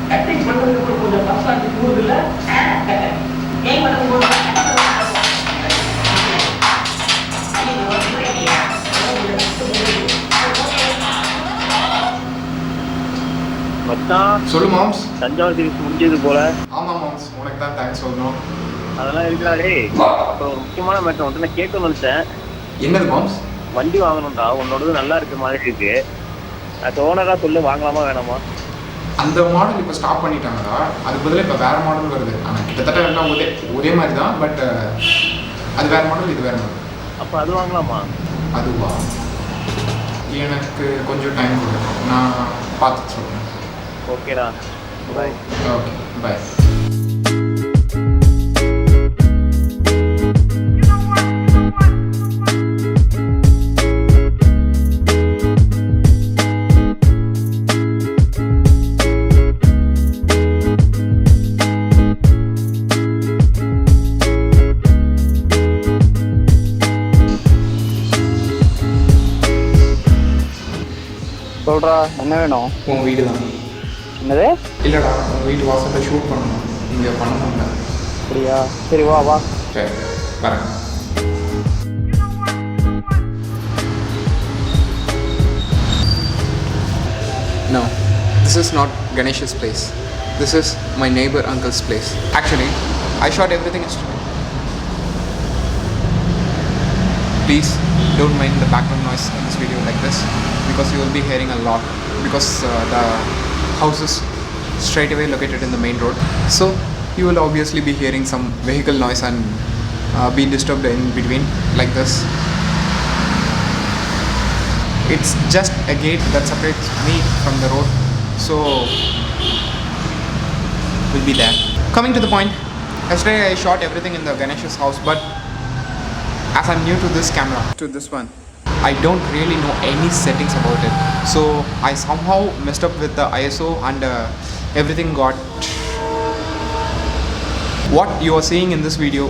Cutting பண்ணுறதுக்கு கொஞ்சம் personality கூடுது இல்லை கேம் பண்ணும்போது மச்சான் சொல்லு மாம்ஸ். தஞ்சாவூர் சீரிஸ் முடிஞ்சது போல. ஆமா மாம்ஸ், உனக்கு தான் தேங்க்ஸ் சொல்லணும். அதெல்லாம் இருக்காடே. இப்போ ஒரு முக்கியமான மேட்டர் வந்துட்டு நான் கேட்கணும்னு நினைச்சேன். என்னது மாம்ஸ்? வண்டி வாங்கணும்டா. உன்னோடது நல்லா இருக்க மாதிரி இருக்கு. அது ஓனரா சொல்லு, வாங்கலாமா வேணாமா? அந்த மாடல் இப்போ ஸ்டாப் பண்ணிட்டாங்கடா. அதுக்கு பதிலாக இப்போ வேறு மாடல் வருது. ஆனால் கிட்டத்தட்ட எல்லாம் ஒரே மாதிரி தான். பட் அது வேறு மாடல், இது வேறு மாடல். அப்போ அது வாங்கலாமா? அதுவா? எனக்கு கொஞ்சம் டைம் கொடு, நான் பார்த்துட்டு சொல்கிறேன். ஓகேடா, பாய். ஓகே, பாய். சொல்கிறா, என்ன வேணும்? உன் வீடு தான். என்னது? இல்லைடா, உங்கள் வீட்டு வாசலில் ஷூட் பண்ணணும். இங்கே பண்ணணும்ல. அப்படியா? சரி, வா வா. சரி, வரேன். No, this is not Ganesh's place. This is my neighbor uncle's place. Actually, I shot everything yesterday. Please don't mind the background noise in this video like this, because you will be hearing a lot, because the house is straight away located in the main road. So you will obviously be hearing some vehicle noise and be disturbed in between like this. It's just a gate that separates me from the road, so we'll be there. Coming to the point, yesterday I shot everything in the Ganesh's house, but as I'm new to this camera, to this one, I don't really know any settings about it. So I somehow messed up with the ISO and everything got... What you are seeing in this video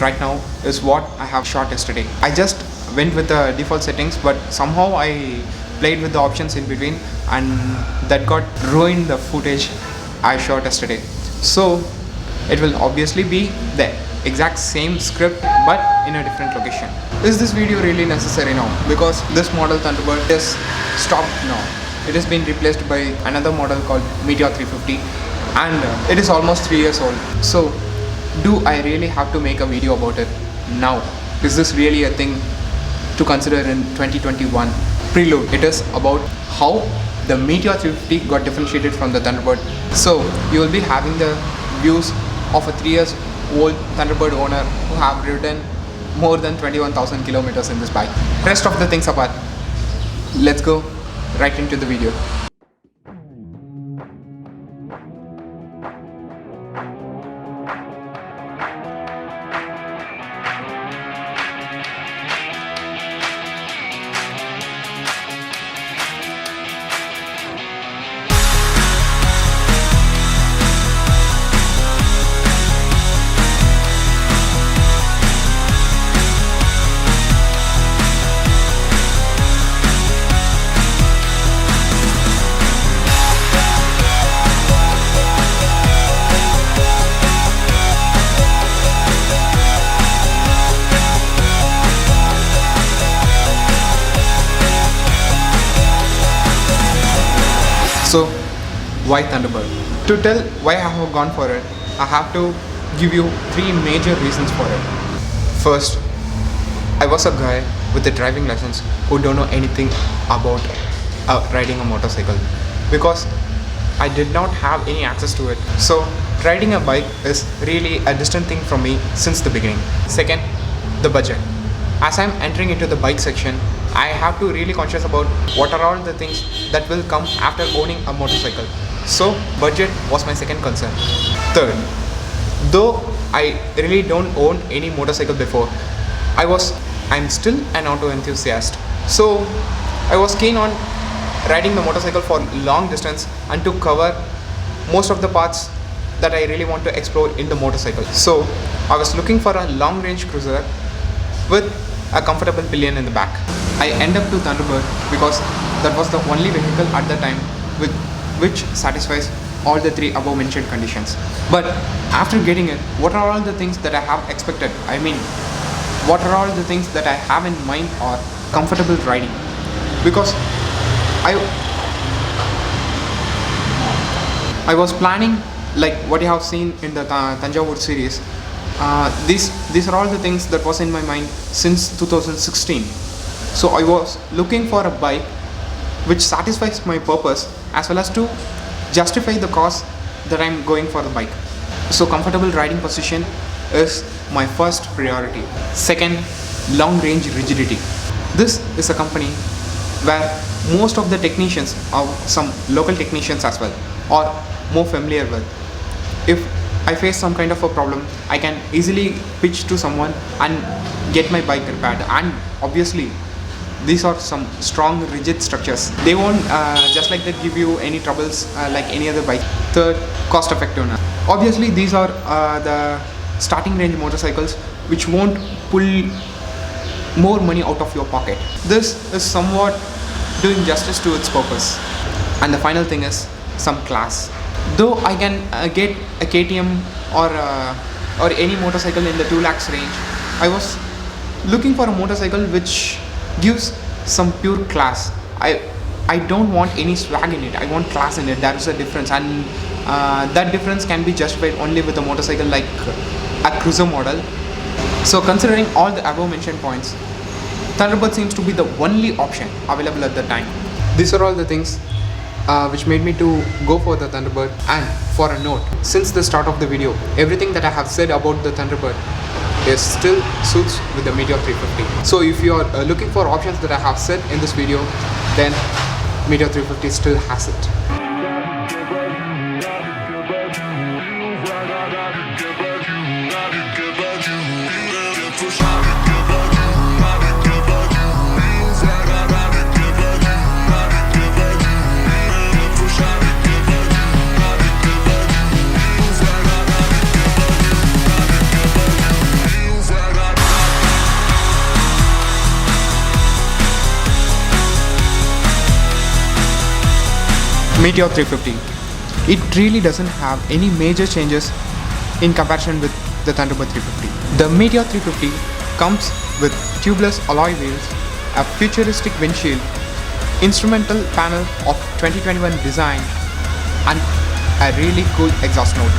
right now is what I have shot yesterday. I just went with the default settings, but somehow I played with the options in between and that got ruined the footage I shot yesterday. So it will obviously be the exact same script but in a different location. Is this video really necessary now? Because this model Thunderbird is stopped now. It has been replaced by another model called Meteor 350 and it is almost 3 years old. So do I really have to make a video about it now? Is this really a thing to consider in 2021? Prelude. It is about how the Meteor 350 got differentiated from the Thunderbird. So you will be having the views of a 3 years old Thunderbird owner who have ridden more than 21,000 kilometers in this bike. Rest of the things apart, let's go right into the video. So why Thunderbird? To tell why I have gone for it, I have to give you 3 major reasons for it. First, I was a guy with a driving license who don't know anything about riding a motorcycle because I did not have any access to it. So riding a bike is really a distant thing from me since the beginning. Second, the budget. As I'm entering into the bike section, I have to really conscious about what are all the things that will come after owning a motorcycle. So budget was my second concern. Third, though I really don't own any motorcycle before, I'm still an auto enthusiast. So I was keen on riding the motorcycle for long distance and to cover most of the parts that I really want to explore in the motorcycle. So I was looking for a long range cruiser with a comfortable pillion in the back. I end up to Thunderbird because that was the only vehicle at the time which satisfies all the three above mentioned conditions. But after getting it, what are all the things that I have expected? I mean, what are all the things that I have in mind are comfortable riding? Because I was planning, like what you have seen in the Tanjavur series. These are all the things that was in my mind since 2016. So I was looking for a bike which satisfies my purpose as well as to justify the cost that I'm going for the bike. So comfortable riding position is my first priority. Second, long range rigidity. This is a company where most of the technicians, or some local technicians as well, are more familiar with. If I face some kind of a problem, I can easily pitch to someone and get my bike repaired. And obviously, these are some strong rigid structures. They won't just like that give you any troubles like any other bike. Third, cost effectiveness. Obviously, these are the starting range motorcycles which won't pull more money out of your pocket. This is somewhat doing justice to its purpose. And the final thing is some class. Though I can get a KTM or any motorcycle in the 2 lakhs range, I was looking for a motorcycle which gives some pure class. I don't want any swag in it. I want class in it. There is a difference, and that difference can be justified only with a motorcycle like a cruiser model. So considering all the above mentioned points, Thunderbird seems to be the only option available at the time. These are all the things which made me to go for the Thunderbird. And for a note, since the start of the video, everything that I have said about the Thunderbird is still suits with the Meteor 350. So if you are looking for options that I have said in this video, then Meteor 350 still has it. Meteor 350. It really doesn't have any major changes in comparison with the Thunderbird 350. The Meteor 350 comes with tubeless alloy wheels, a futuristic windshield, instrumental panel of 2021 design, and a really cool exhaust note.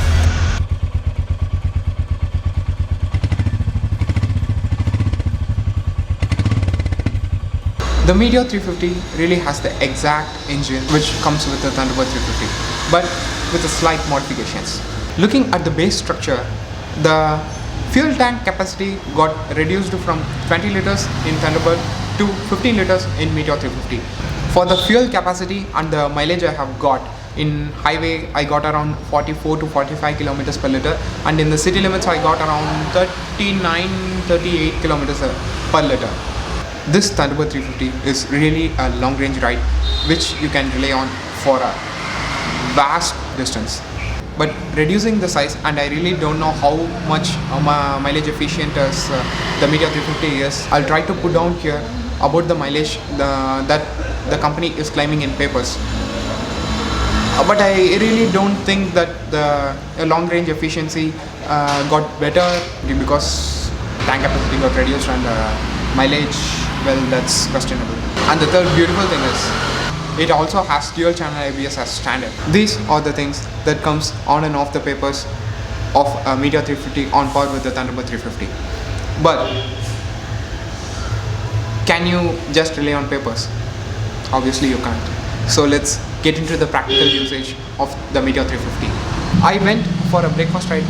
The Meteor 350 really has the exact engine which comes with the Thunderbird 350, but with a slight modifications. Looking at the base structure, the fuel tank capacity got reduced from 20 liters in Thunderbird to 15 liters in Meteor 350. For the fuel capacity and the mileage I have got, in highway I got around 44 to 45 kilometers per liter, and in the city limits I got around 38 kilometers per liter. This Thunderbird 350 is really a long range ride which you can rely on for a vast distance. But reducing the size, and I really don't know how much mileage efficient as the Meteor 350 is, I'll try to put down here about the mileage that the company is claiming in papers. But I really don't think that the long range efficiency got better because tank capacity got reduced and mileage, well, that's questionable. And the third beautiful thing is it also has dual channel ABS as standard. These are the things that comes on and off the papers of Meteor 350 on par with the Thunderbird 350. But can you just rely on papers? Obviously you can't. So let's get into the practical usage of the Meteor 350. I went for a breakfast ride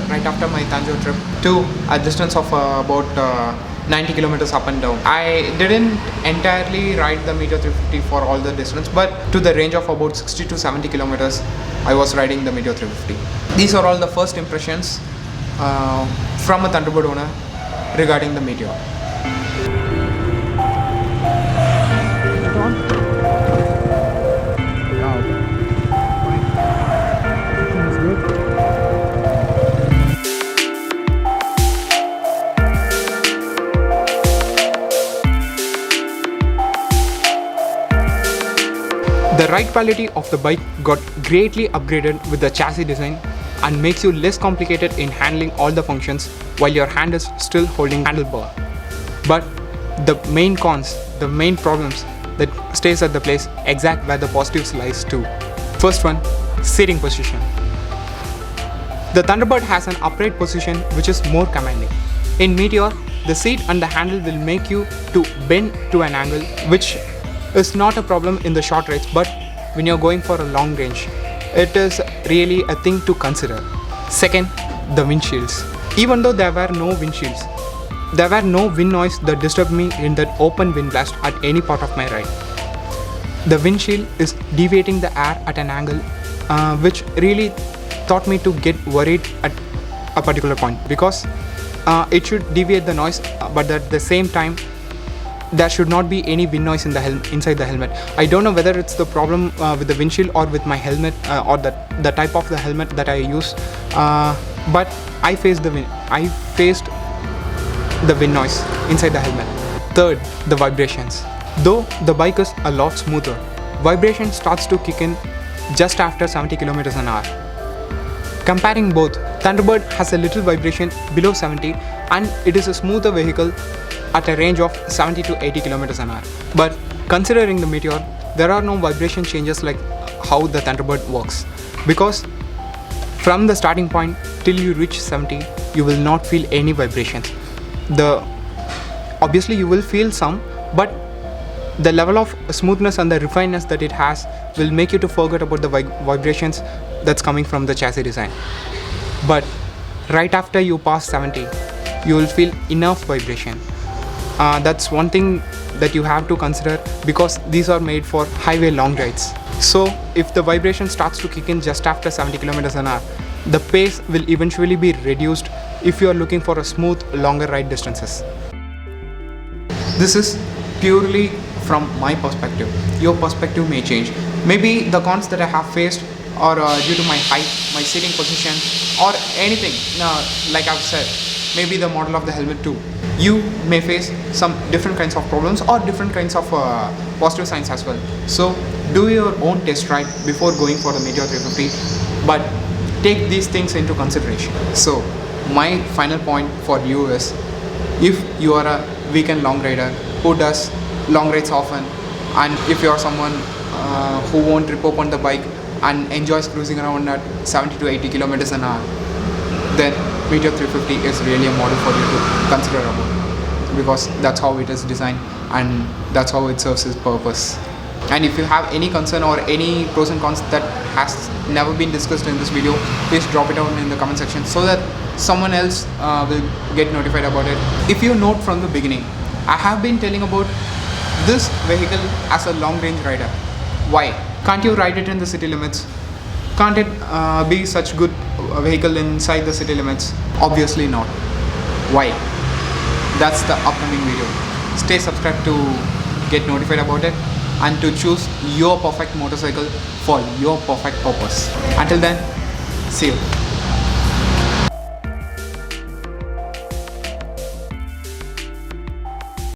right after my Tanjore trip to a distance of about 90 kilometers up and down. I didn't entirely ride the Meteor 350 for all the distance, but to the range of about 60 to 70 kilometers, I was riding the Meteor 350. These are all the first impressions from a Thunderbird owner regarding the Meteor. The ride quality of the bike got greatly upgraded with the chassis design and makes you less complicated in handling all the functions while your hand is still holding handlebar. But the main cons, the main problems that stays at the place exact where the positives lies too. First one, seating position. The Thunderbird has an upright position which is more commanding. In Meteor, the seat and the handle will make you to bend to an angle which is not a problem in the short rides, but when you're going for a long range, it is really a thing to consider. Second, the windshields. Even though there were no windshields, there were no wind noise that disturbed me in that open wind blast at any part of my ride. The windshield is deviating the air at an angle which really taught me to get worried at a particular point, because it should deviate the noise, but at the same time there should not be any wind noise in the inside the helmet. I don't know whether it's the problem with the windshield or with my helmet or the type of the helmet that I use, but I faced the wind noise inside the helmet. Third, the vibrations. Though the bike is a lot smoother, vibration starts to kick in just after 70 km an hour. Comparing both, Thunderbird has a little vibration below 70 and it is a smoother vehicle at a range of 70 to 80 km an hour. But considering the Meteor, there are no vibration changes like how the Thunderbird works, because from the starting point till you reach 70, you will not feel any vibrations. Obviously you will feel some, but the level of smoothness and the refinedness that it has will make you to forget about the vibrations that's coming from the chassis design. But right after you pass 70, you will feel enough vibration. That's one thing that you have to consider, because these are made for highway long rides. So if the vibration starts to kick in just after 70 km an hour, the pace will eventually be reduced if you are looking for a smooth longer ride distances. This is purely from my perspective. Your perspective may change. Maybe the cons that I have faced are due to my height, my sitting position, or anything. Like I've said, maybe the model of the helmet too. You may face some different kinds of problems or different kinds of positive signs as well. So do your own test ride before going for the Meteor 350, but take these things into consideration. So my final point for you is, if you are a weekend long rider who does long rides often, and if you are someone who won't trip up on the bike and enjoys cruising around at 70 to 80 kilometers an hour, then Meteor 350 is really a model for you to consider about, because that's how it is designed and that's how it serves its purpose. And if you have any concern or any pros and cons that has never been discussed in this video, please drop it down in the comment section so that someone else will get notified about it. If you note from the beginning, I have been telling about this vehicle as a long range rider. Why? Can't you ride it in the city limits? Can't it be such good vehicle inside the city limits? Obviously not. Why? That's the upcoming video. Stay subscribed to get notified about it and to choose your perfect motorcycle for your perfect purpose. Until then, see you.